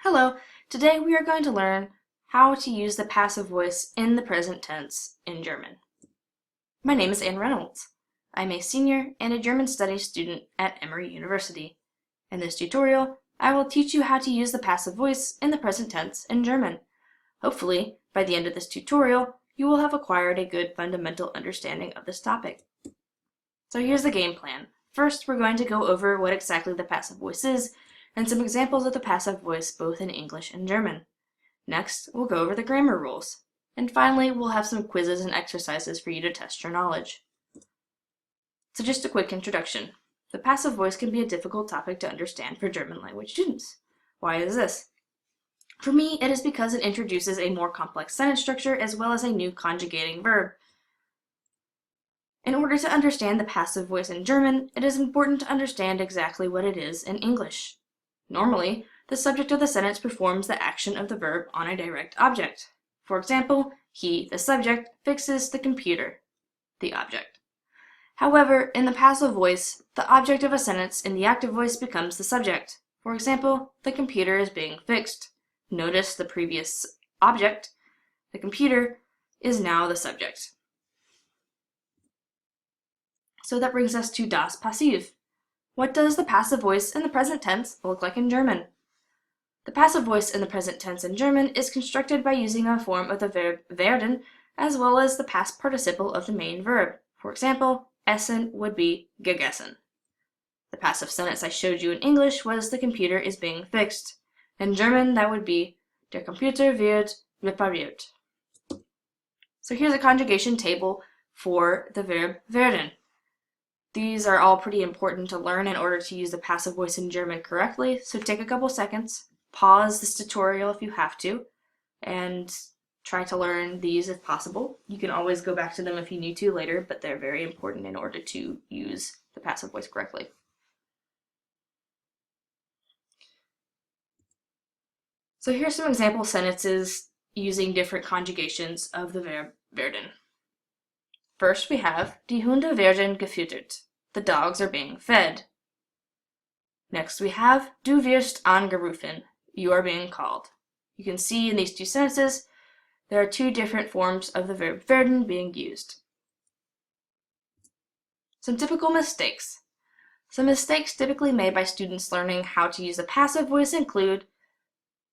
Hello, today we are going to learn how to use the passive voice in the present tense in German. My name is Anne Reynolds. I'm a senior and a German studies student at Emory University. In this tutorial, I will teach you how to use the passive voice in the present tense in German. Hopefully, by the end of this tutorial, you will have acquired a good fundamental understanding of this topic. So here's the game plan. First, we're going to go over what exactly the passive voice is and some examples of the passive voice both in English and German. Next, we'll go over the grammar rules. And finally, we'll have some quizzes and exercises for you to test your knowledge. So just a quick introduction. The passive voice can be a difficult topic to understand for German language students. Why is this? For me, it is because it introduces a more complex sentence structure as well as a new conjugating verb. In order to understand the passive voice in German, it is important to understand exactly what it is in English. Normally, the subject of the sentence performs the action of the verb on a direct object. For example, he, the subject, fixes the computer, the object. However, in the passive voice, the object of a sentence in the active voice becomes the subject. For example, the computer is being fixed. Notice the previous object, the computer, is now the subject. So that brings us to das Passiv. What does the passive voice in the present tense look like in German? The passive voice in the present tense in German is constructed by using a form of the verb werden as well as the past participle of the main verb. For example, essen would be gegessen. The passive sentence I showed you in English was the computer is being fixed. In German, that would be der Computer wird repariert. So here's a conjugation table for the verb werden. These are all pretty important to learn in order to use the passive voice in German correctly, so take a couple seconds, pause this tutorial if you have to, and try to learn these if possible. You can always go back to them if you need to later, but they're very important in order to use the passive voice correctly. So here's some example sentences using different conjugations of the verb werden. First, we have Die Hunde werden gefüttert. The dogs are being fed. Next, we have Du wirst angerufen. You are being called. You can see in these two sentences, there are two different forms of the verb werden being used. Some typical mistakes. Some mistakes typically made by students learning how to use the passive voice include,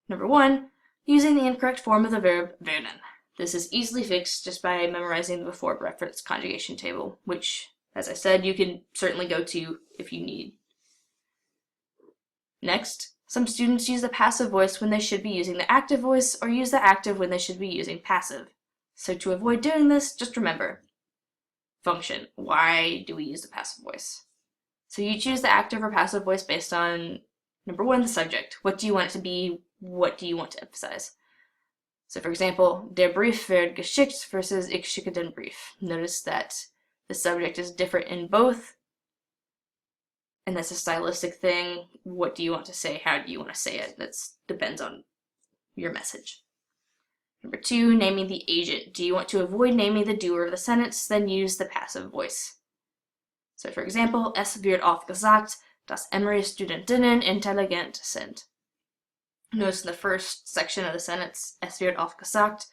number one, using the incorrect form of the verb werden. This is easily fixed just by memorizing the before referenced conjugation table, which, as I said, you can certainly go to if you need. Next, some students use the passive voice when they should be using the active voice or use the active when they should be using passive. So to avoid doing this, just remember, function. Why do we use the passive voice? So you choose the active or passive voice based on, number one, the subject. What do you want it to be? What do you want to emphasize? So for example, der Brief wird geschickt versus ich schicke den Brief. Notice that the subject is different in both, and that's a stylistic thing. What do you want to say? How do you want to say it? That depends on your message. Number two, naming the agent. Do you want to avoid naming the doer of the sentence? Then use the passive voice. So for example, es wird oft gesagt, dass Emory-Studentinnen intelligent sind. Notice in the first section of the sentence, es wird oft gesagt,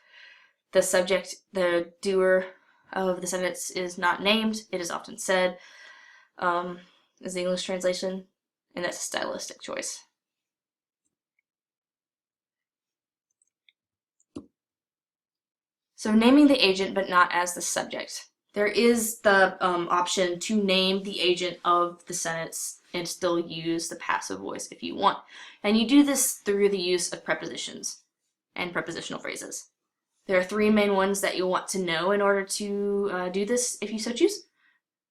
the subject, the doer of the sentence is not named. It is often said, is the English translation, and that's a stylistic choice. So naming the agent but not as the subject. There is the option to name the agent of the sentence and still use the passive voice if you want. And you do this through the use of prepositions and prepositional phrases. There are three main ones that you'll want to know in order to do this if you so choose.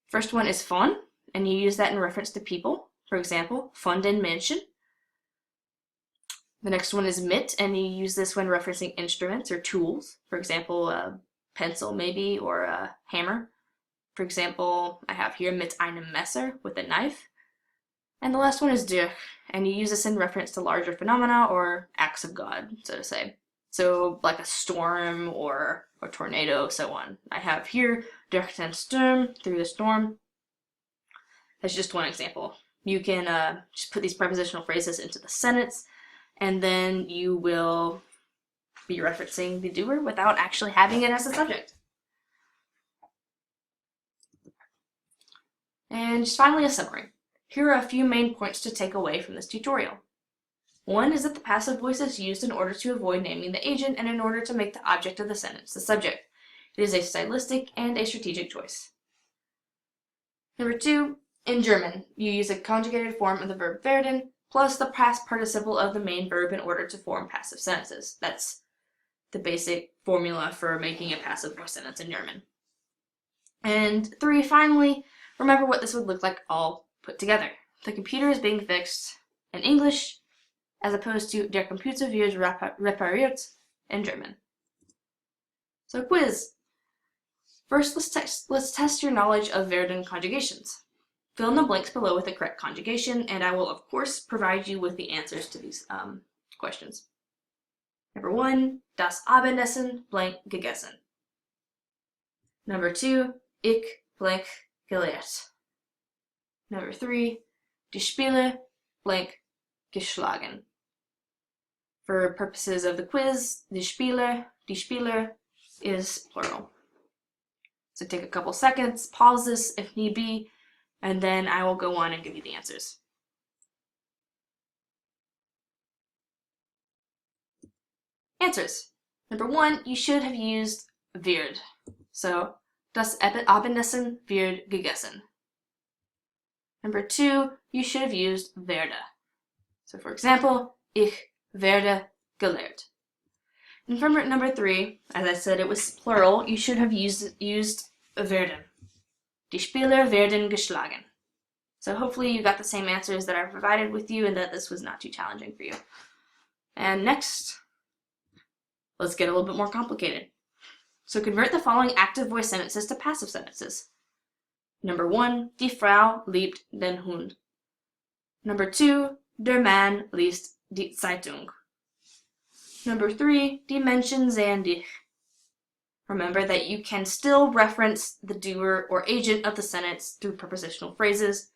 First one is von, and you use that in reference to people. For example, von den Menschen. The next one is mit, and you use this when referencing instruments or tools. For example, a pencil maybe, or a hammer. For example, I have here mit einem Messer, with a knife. And the last one is durch, and you use this in reference to larger phenomena or acts of God, so to say. So like a storm or a tornado, so on. I have here durch den Sturm, through the storm. That's just one example. You can just put these prepositional phrases into the sentence and then you will be referencing the doer without actually having it as a subject. And just finally, a summary. Here are a few main points to take away from this tutorial. One is that the passive voice is used in order to avoid naming the agent and in order to make the object of the sentence the subject. It is a stylistic and a strategic choice. Number 2, in German, you use a conjugated form of the verb werden plus the past participle of the main verb in order to form passive sentences. That's the basic formula for making a passive voice sentence in German. And 3, finally, remember what this would look like all put together. The computer is being fixed in English as opposed to der Computer wird repariert in German. So quiz. First, let's test your knowledge of werden conjugations. Fill in the blanks below with the correct conjugation, and I will, of course, provide you with the answers to these questions. Number 1, das Abendessen blank gegessen. Number 2, ich blank gelehrt. Number 3, die Spiele blank geschlagen. For purposes of the quiz, die Spieler is plural. So take a couple seconds, pause this if need be, and then I will go on and give you the answers. Answers. Number 1, you should have used wird. So, das Abendessen wird gegessen. Number 2, you should have used werde. So for example, ich werde gelehrt. And from number 3, as I said, it was plural, you should have used werden. Die Spieler werden geschlagen. So hopefully you got the same answers that I provided with you and that this was not too challenging for you. And next, let's get a little bit more complicated. So convert the following active voice sentences to passive sentences. Number 1, die Frau liebt den Hund. Number 2, der Mann liest die Zeitung. Number 3, die Menschen sehen dich. Remember that you can still reference the doer or agent of the sentence through prepositional phrases.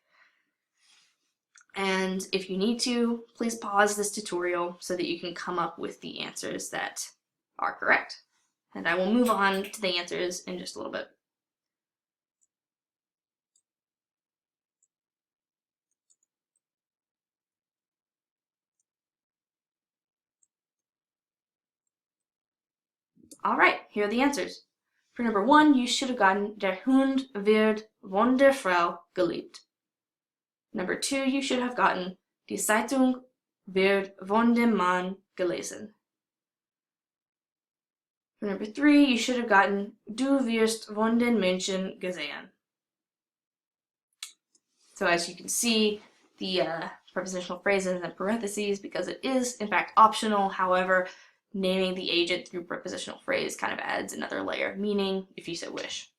And if you need to, please pause this tutorial so that you can come up with the answers that are correct. And I will move on to the answers in just a little bit. All right, here are the answers. For number 1, you should have gotten der Hund wird von der Frau geliebt. Number 2, you should have gotten die Zeitung wird von dem Mann gelesen. For number 3, you should have gotten du wirst von den Menschen gesehen. So as you can see, the prepositional phrases in parentheses because it is in fact optional. However, naming the agent through prepositional phrase kind of adds another layer of meaning if you so wish.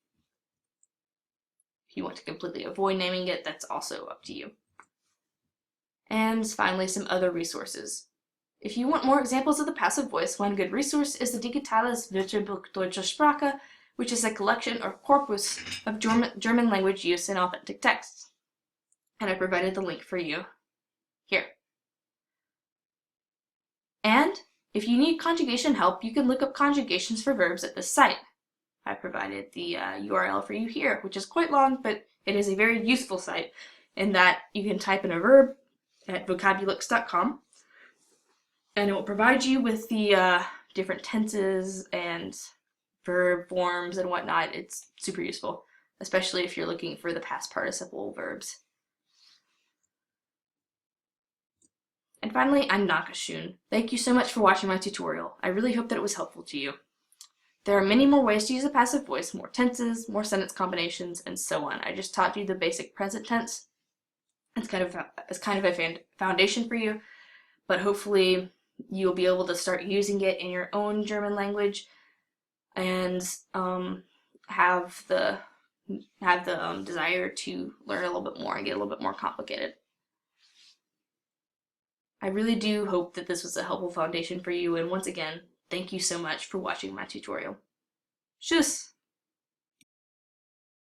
If you want to completely avoid naming it, that's also up to you. And finally, some other resources. If you want more examples of the passive voice, one good resource is the Digitales Wörterbuch Deutsche Sprache, which is a collection or corpus of German language use in authentic texts. And I provided the link for you here. And if you need conjugation help, you can look up conjugations for verbs at this site. I provided the URL for you here, which is quite long, but it is a very useful site in that you can type in a verb at vocabulix.com, and it will provide you with the different tenses and verb forms and whatnot. It's super useful, especially if you're looking for the past participle verbs. And finally, I'm Nakashun. Thank you so much for watching my tutorial. I really hope that it was helpful to you. There are many more ways to use a passive voice, more tenses, more sentence combinations, and so on. I just taught you the basic present tense. It's kind of a foundation for you, but hopefully you'll be able to start using it in your own German language and have the desire to learn a little bit more and get a little bit more complicated. I really do hope that this was a helpful foundation for you, and once again, thank you so much for watching my tutorial. Tschüss!